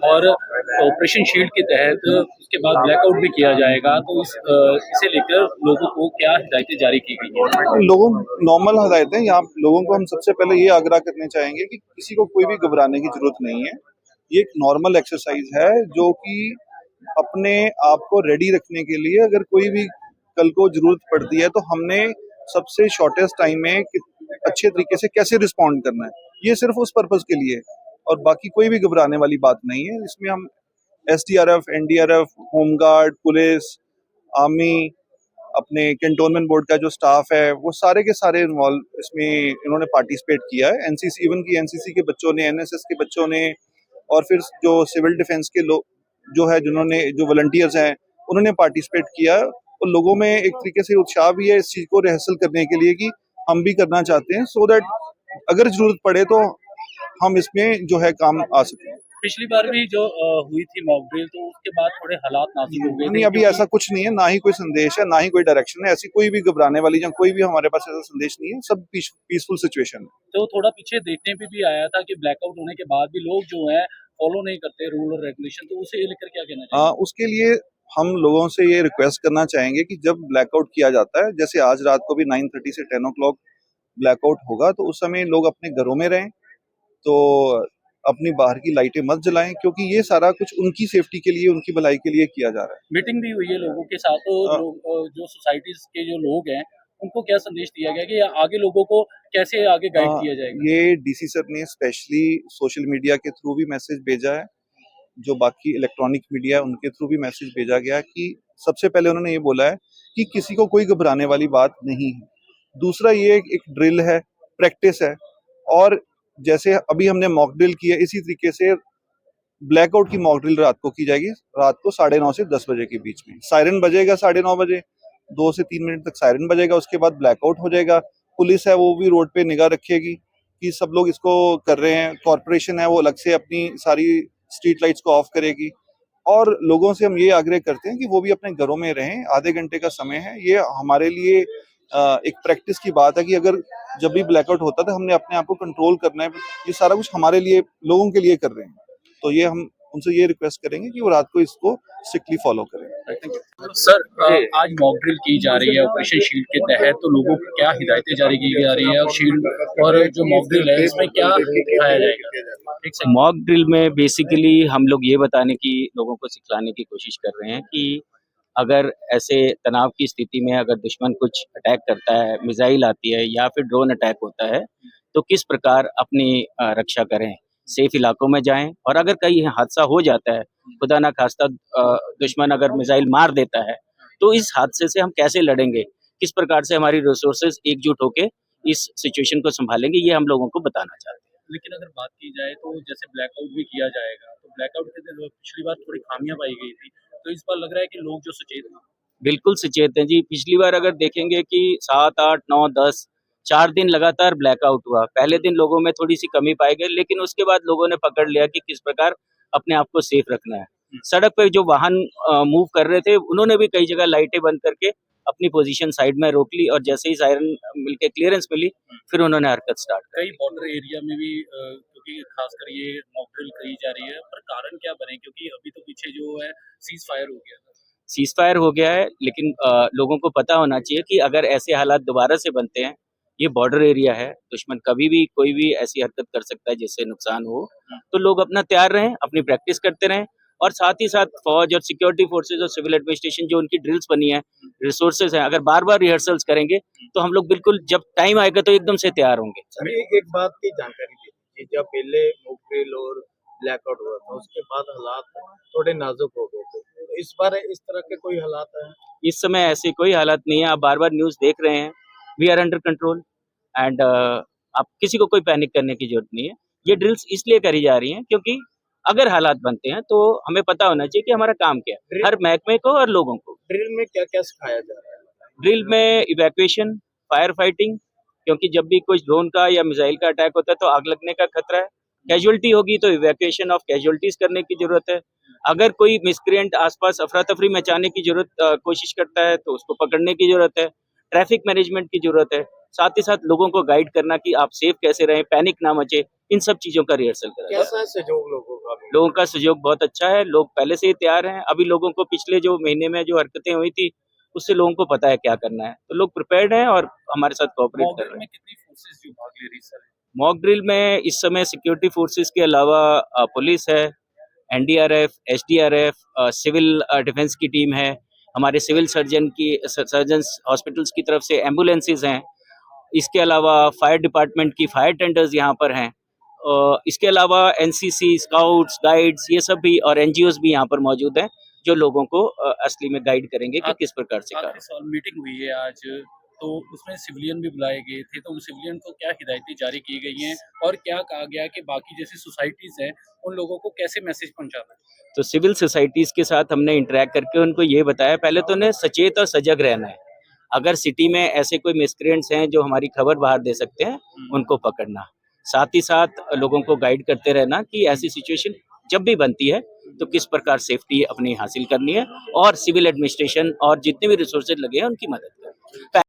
और operation shield के तहत उसके बाद ब्लैकआउट भी किया जाएगा। तो इसे लेकर लोगों को क्या हिदायतें जारी की गई हैं? लोगों नॉर्मल हदायतें यहाँ लोगों को हम सबसे पहले ये आग्रह करने चाहेंगे कि किसी को कोई भी घबराने की जरूरत नहीं है। ये एक नॉर्मल एक्सरसाइज है जो कि अपने आप को रेडी रखने के लिए, अगर कोई भी कल को जरूरत पड़ती है तो हमने सबसे शॉर्टेस्ट टाइम में अच्छे तरीके से कैसे रिस्पॉन्ड करना है, ये सिर्फ उस पर्पज के लिए। और बाकी कोई भी घबराने वाली बात नहीं है। इसमें हम SDRF, NDRF, home guard, police, army, अपने कैंटोनमेंट बोर्ड का जो स्टाफ है, वो सारे के सारे इन्वॉल्व इसमें इन्होंने पार्टिसिपेट किया है। एनसीसी, इवन की एनसीसी के बच्चों ने, एनएसएस के बच्चों ने, और फिर जो सिविल डिफेंस के लोग जो है, जिन्होंने जो वॉलंटियर्स हैं, उन्होंने पार्टिसिपेट किया। और लोगों में एक तरीके से उत्साह भी है इस चीज को रिहर्सल करने के लिए कि हम भी करना चाहते हैं, सो दैट अगर जरूरत पड़े तो हम इसमें जो है काम आ सकें। पिछली बार भी जो हुई थी मॉक ड्रिल, तो उसके बाद थोड़े हालात नाजुक हो गए नहीं, थे अभी ऐसा कुछ नहीं है, ना ही कोई संदेश है, ना ही कोई डायरेक्शन है, ऐसी कोई भी घबराने वाली या कोई भी हमारे पास ऐसा संदेश नहीं है। सब पीसफुल सिचुएशन है। तो थोड़ा पीछे देखने पे भी आया था कि ब्लैकआउट होने के बाद भी लोग जो है फॉलो नहीं करते रूल और रेगुलेशन, तो उसे लेकर क्या कहना चाहिए? उसके लिए हम लोगों से ये रिक्वेस्ट करना चाहेंगे कि जब ब्लैकआउट किया जाता है, जैसे आज रात को भी 9:30 से 10 o'clock ब्लैकआउट होगा, तो उस समय लोग अपने घरों में रहें। तो अपनी बाहर की लाइटें मत जलाएं, क्योंकि ये सारा कुछ उनकी सेफ्टी के लिए, उनकी भलाई के लिए किया जा रहा है। मीटिंग भी हुई है लोगों के साथ, तो जो सोसाइटीज के जो लोग हैं उनको क्या संदेश दिया गया कि आगे लोगों को कैसे आगे गाइड किया जाएगा? ये डीसी सर ने स्पेशली सोशल मीडिया के थ्रू भी मैसेज भेजा है, जो बाकी इलेक्ट्रॉनिक मीडिया उनके थ्रू भी मैसेज भेजा गया कि सबसे पहले उन्होंने ये बोला है कि किसी को कोई घबराने वाली बात नहीं है। दूसरा, ये एक ड्रिल है, प्रैक्टिस है, और जैसे अभी हमने मॉक ड्रिल की है, इसी तरीके से ब्लैकआउट की मॉक ड्रिल रात को की जाएगी, रात को 9:30 से 10 बजे के बीच में। सायरन बजेगा 9:30 बजे, 2 से 3 मिनट तक सायरन बजेगा, उसके बाद ब्लैकआउट हो जाएगा। पुलिस है वो भी रोड पे निगाह रखेगी कि सब लोग इसको कर रहे हैं। कॉर्पोरेशन है वो अलग से अपनी सारी स्ट्रीट लाइट्स को ऑफ करेगी। और लोगों से हम ये आग्रह करते हैं कि वो भी अपने घरों में रहें। आधे घंटे का समय है, ये हमारे लिए एक प्रैक्टिस की बात है कि अगर जब भी ब्लैकआउट होता है तो हमने अपने आप को कंट्रोल करना है। ये सारा कुछ हमारे लिए, लोगों के लिए कर रहे हैं, तो ये हम उनसे ये रिक्वेस्ट करेंगे कि वो रात को इसको स्ट्रिक्टली फॉलो करें। सर, आज मॉक ड्रिल की जा रही है ऑपरेशन शील्ड के तहत, तो लोगों को क्या हिदायतें जारी की जा रही है और शील्ड और जो मॉक ड्रिल है इसमें क्या दिखाया जाएगा? मॉक ड्रिल में बेसिकली हम लोग ये बताने की, लोगों को सिखलाने की कोशिश कर रहे हैं कि अगर ऐसे तनाव की स्थिति में अगर दुश्मन कुछ अटैक करता है, मिसाइल आती है या फिर ड्रोन अटैक होता है, तो किस प्रकार अपनी रक्षा करें, सेफ इलाकों में जाएं। और अगर कहीं हादसा हो जाता है, खुदा ना खास्ता दुश्मन अगर मिसाइल मार देता है, तो इस हादसे से हम कैसे लड़ेंगे, किस प्रकार से हमारी रिसोर्सेज एकजुट होके इस सिचुएशन को संभालेंगे, ये हम लोगों को बताना चाहते हैं। लेकिन अगर बात की जाए तो जैसे ब्लैकआउट भी किया जाएगा, तो ब्लैकआउट के दिन पिछली बार थोड़ी खामियां पाई गई थी, तो इस बार लग रहा है कि लोग जो सचेत हैं। बिल्कुल सचेत हैं जी। पिछली बार अगर देखेंगे कि 7, 8, 9, 10 4 दिन लगातार ब्लैकआउट हुआ। पहले दिन लोगों में थोड़ी-सी कमी पाई गई, लेकिन उसके बाद लोगों ने पकड़ लिया कि किस प्रकार अपने आप को सेफ रखना है। सड़क पे जो वाहन मूव कर रहे थे, उन्होंने भी कई जगह लाइटें बंद करके अपनी पोजीशन साइड में रोक ली, और जैसे ही सायरन मिलके क्लीयरेंस मिली, फिर उन्होंने हरकत स्टार्ट कर दी। कई बॉर्डर एरिया में भी क्योंकि खासकर ये मॉक ड्रिल करी जा रही है, पर कारण क्या बने? क्योंकि अभी तो पीछे जो है सीज फायर हो गया था। सीज फायर हो गया है, लेकिन लोगों को पता होना चाहिए कि अगर ऐसे हालात दोबारा से बनते हैं, ये बॉर्डर एरिया है, दुश्मन कभी भी कोई भी ऐसी हरकत कर सकता है जिससे नुकसान हो। तो लोग अपना तैयार रहें, अपनी प्रैक्टिस करते रहें, और साथ ही साथ फौज और सिक्योरिटी फोर्सेज और सिविल एडमिनिस्ट्रेशन जो उनकी ड्रिल्स बनी है, रिसोर्सेज हैं, अगर बार-बार रिहर्सल्स करेंगे, तो हम लोग बिल्कुल जब टाइम आएगा तो एकदम से तैयार होंगे। हमें एक बात की जानकारी दीजिए कि जब पहले मॉक ड्रिल और ब्लैकआउट हुआ था, उसके बाद हालात थोड़े नाजुक हो गए थे। तो इस बार इस तरह के कोई हालात हैं? इस समय ऐसे कोई हालात नहीं है। आप बार-बार न्यूज़ देख रहे हैं, we are under control, and आप किसी को कोई पैनिक करने की जरूरत नहीं है। ये ड्रिल्स इसलिए करी जा रही हैं क्योंकि अगर हालात बनते हैं तो हमें पता होना चाहिए कि हमारा काम क्या है, हर महकमे को और लोगों को। ड्रिल में क्या-क्या सिखाया जा रहा है? ड्रिल में इवैक्यूएशन, फायर फाइटिंग, क्योंकि जब भी कुछ ड्रोन का या मिसाइल का अटैक होता है तो आग लगने का खतरा है। कैजुअल्टी होगी तो इवैक्यूएशन ऑफ कैजुअल्टीज करने की जरूरत है। अगर कोई मिसक्रिएंट आसपास अफरा तफरी मचाने की कोशिश करता है तो उसको पकड़ने की जरूरत है। ट्रैफिक मैनेजमेंट की जरूरत है, साथ ही साथ लोगों को गाइड करना कि आप सेफ कैसे रहें, पैनिक ना मचे, इन सब चीजों का रिहर्सल करा जाए। कैसा है सहयोग लोगों का? लोगों का सहयोग बहुत अच्छा है, लोग पहले से ही तैयार हैं। अभी लोगों को पिछले जो महीने में जो हरकतें हुई थी उससे लोगों को पता है क्या करना है, तो लोग प्रिपेयर्ड हैं और हमारे साथ कोऑपरेट कर मॉकड्रिल रहे हैं। में कितनी फोर्सेस जो भाग ले रही सर? मॉक ड्रिल में इस समय सिक्योरिटी फोर्सेस के अलावा पुलिस है, एनडीआरएफ, एसडीआरएफ, सिविल डिफेंस की टीम है, हमारे सिविल सर्जन्स हॉस्पिटल्स की तरफ से एम्बुलेंसेज हैं, इसके अलावा फायर डिपार्टमेंट की फायर टेंडर्स यहाँ पर हैं, इसके अलावा एनसीसी, स्काउट्स, गाइड्स ये सब भी और एनजीओज भी यहाँ पर मौजूद हैं जो लोगों को असली में गाइड करेंगे कि किस प्रकार से आखिरी कार्य। साल मीटिंग हुई है आज, तो उसमें सिविलियन भी बुलाए गए थे, तो सिविलियन को क्या हिदायतें जारी की गई हैं और क्या कहा गया है कि बाकी जैसी सोसाइटीज हैं उन लोगों को कैसे मैसेज पहुंचाना है? तो सिविल सोसाइटीज के साथ हमने इंटरेक्ट करके उनको ये बताया, पहले तो उन्हें सचेत और सजग रहना है। अगर सिटी में ऐसे कोई मिसक्रिएंट्स हैं जो हमारी खबर बाहर दे सकते हैं, उनको पकड़ना। साथ ही साथ लोगों को गाइड करते रहना कि ऐसी सिचुएशन जब भी बनती है तो किस प्रकार सेफ्टी अपनी हासिल करनी है और सिविल एडमिनिस्ट्रेशन और जितने भी रिसोर्सेज लगे हैं उनकी मदद करनी है।